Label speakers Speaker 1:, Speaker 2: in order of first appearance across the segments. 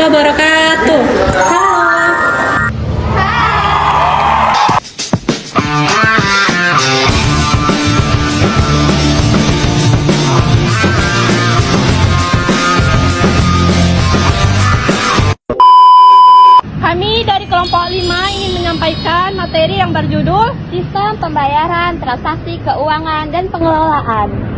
Speaker 1: wabarakatuh. Halo.
Speaker 2: Kami dari kelompok 5 ingin menyampaikan materi yang berjudul Sistem Pembayaran, Transaksi Keuangan, dan Pengelolaan.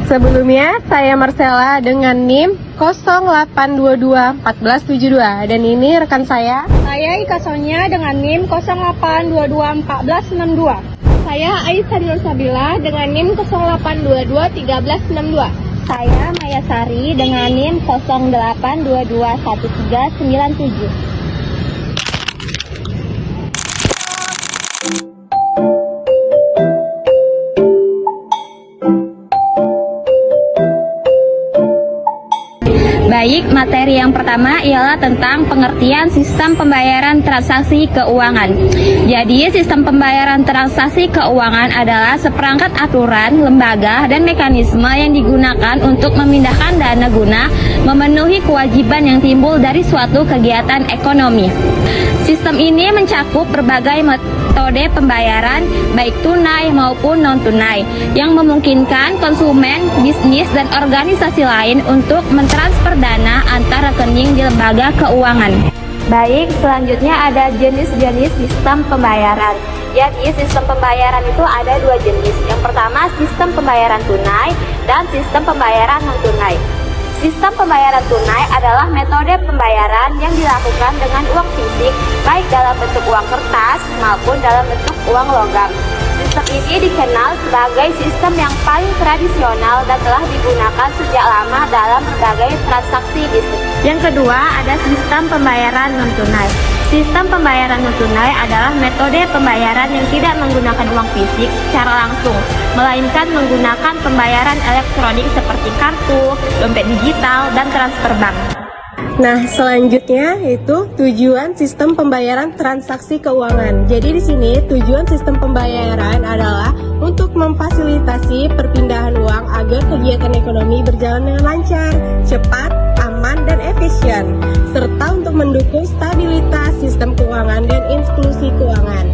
Speaker 3: Sebelumnya, saya Marcella dengan NIM 08221472 dan ini rekan saya.
Speaker 2: Saya Ika Sonia dengan NIM 08221462.
Speaker 4: Saya Aisyah Nur Sabila dengan NIM 08221362.
Speaker 5: Saya Maya Sari dengan NIM 08221397.
Speaker 6: Baik, materi yang pertama ialah tentang pengertian sistem pembayaran transaksi keuangan. Jadi, sistem pembayaran transaksi keuangan adalah seperangkat aturan, lembaga, dan mekanisme yang digunakan untuk memindahkan dana guna memenuhi kewajiban yang timbul dari suatu kegiatan ekonomi. Sistem ini mencakup berbagai metode pembayaran, baik tunai maupun non-tunai, yang memungkinkan konsumen, bisnis, dan organisasi lain untuk mentransfer dana antar rekening di lembaga keuangan.
Speaker 5: Baik, selanjutnya ada jenis-jenis sistem pembayaran. Jadi, sistem pembayaran itu ada dua jenis. Yang pertama, sistem pembayaran tunai dan sistem pembayaran non-tunai. Sistem pembayaran tunai adalah metode pembayaran yang dilakukan dengan uang fisik, baik dalam bentuk uang kertas maupun dalam bentuk uang logam. Sistem ini dikenal sebagai sistem yang paling tradisional dan telah digunakan sejak lama dalam berbagai transaksi bisnis.
Speaker 6: Yang kedua, ada sistem pembayaran non-tunai. Sistem pembayaran non-tunai adalah metode pembayaran yang tidak menggunakan uang fisik secara langsung, melainkan menggunakan pembayaran elektronik seperti kartu, dompet digital, dan transfer bank.
Speaker 3: Nah, selanjutnya itu tujuan sistem pembayaran transaksi keuangan. Jadi di sini tujuan sistem pembayaran adalah untuk memfasilitasi perpindahan uang agar kegiatan ekonomi berjalan dengan lancar, cepat, aman, dan efisien, serta untuk mendukung stabilitas sistem keuangan dan inklusi keuangan.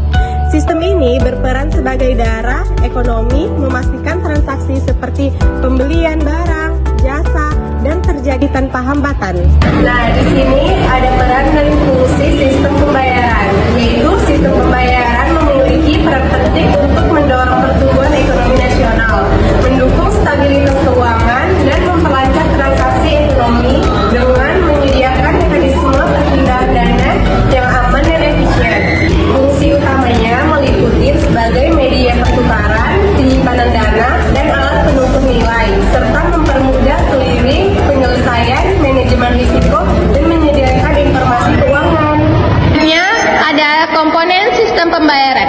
Speaker 3: Sistem ini berperan sebagai darah ekonomi, memastikan transaksi seperti pembelian barang, jasa, dan terjadi tanpa hambatan. Nah, di sini ada peran dan fungsi sistem pembayaran, yaitu sistem pembayaran memiliki peran penting untuk mendorong pertumbuhan ekonomi nasional, mendukung stabilitas keuangan, dan memperlancar transaksi ekonomi dengan menyediakan mekanisme perpindahan dana yang aman dan efisien. Fungsi utamanya meliputi sebagai media pertukaran, penyimpanan dana, dan alat penentu nilai, serta mempermudah clearing, penyelesaian, manajemen risiko, dan menyediakan informasi keuangan.
Speaker 4: Ada komponen sistem pembayaran.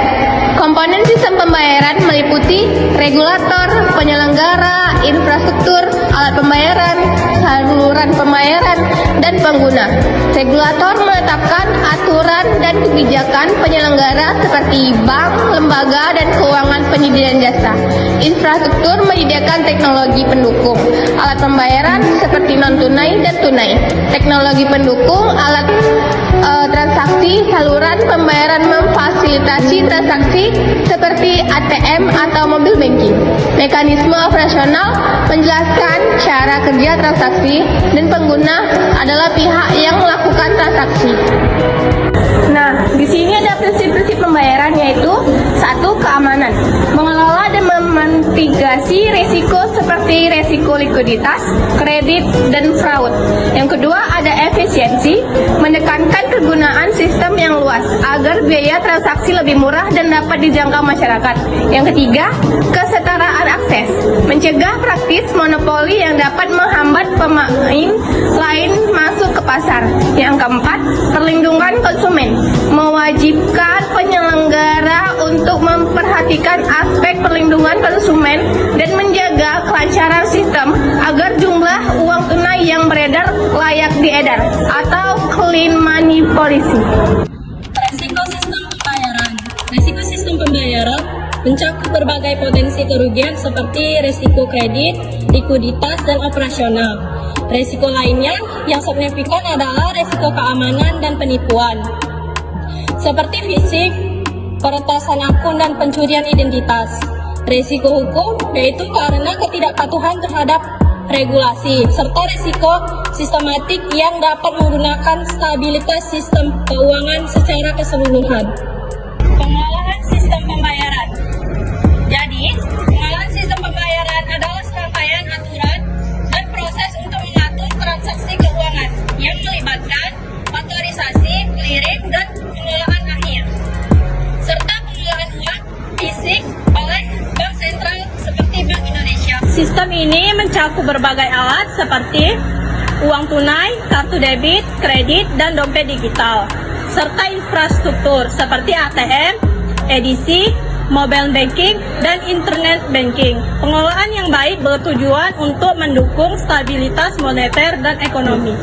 Speaker 4: Komponen sistem pembayaran meliputi regulator, penyelenggara, infrastruktur, alat pembayaran, saluran pembayaran, dan pengguna. Regulator menetapkan aturan dan kebijakan penyelenggara seperti bank, lembaga, dan keuangan penyediaan jasa. Infrastruktur menyediakan teknologi pendukung. Alat pembayaran seperti non-tunai dan tunai. Teknologi pendukung, alat transaksi, saluran pembayaran memfasilitasi transaksi seperti ATM atau mobil banking. Mekanisme operasional menjelaskan cara kerja transaksi dan pengguna adalah pihak yang melakukan transaksi.
Speaker 2: Nah, di sini ada prinsip-prinsip pembayaran, yaitu 1. Keamanan, mengelola dan memitigasi risiko seperti risiko likuiditas, kredit, dan fraud. Yang kedua, ada efisiensi, menekankan kegunaan sistem yang luas agar biaya transaksi lebih murah dan dapat dijangkau masyarakat. Yang ketiga, kesetaraan akses, mencegah praktis monopoli yang dapat menghambat pemain lain masuk ke pasar. Yang keempat, perlindungan konsumen, mewajibkan penyelenggara untuk memperhatikan aspek perlindungan konsumen dan menjaga kelancaran sistem agar jumlah uang tunai yang beredar layak diedar atau clean money policy.
Speaker 1: Resiko sistem pembayaran. Resiko sistem pembayaran mencakup berbagai potensi kerugian seperti resiko kredit, likuiditas, dan operasional. Resiko lainnya yang signifikan adalah resiko keamanan dan penipuan, seperti phishing, peretasan akun, dan pencurian identitas. Resiko hukum yaitu karena ketidakpatuhan terhadap regulasi, serta resiko sistematik yang dapat menggunakan stabilitas sistem keuangan secara keseluruhan. Pengelolaan sistem pembayaran. Jadi, pengelolaan sistem pembayaran adalah serangkaian aturan dan proses untuk mengatur transaksi keuangan yang melibatkan otorisasi, clearing, dan pengelolaan akhir, serta pengelolaan uang fisik oleh Bank Sentral seperti Bank Indonesia. Sistem ini mencakup berbagai alat seperti uang tunai, kartu debit, kredit, dan dompet digital, serta infrastruktur seperti ATM, edisi, mobile banking, dan internet banking. Pengelolaan yang baik bertujuan untuk mendukung stabilitas moneter dan ekonomi.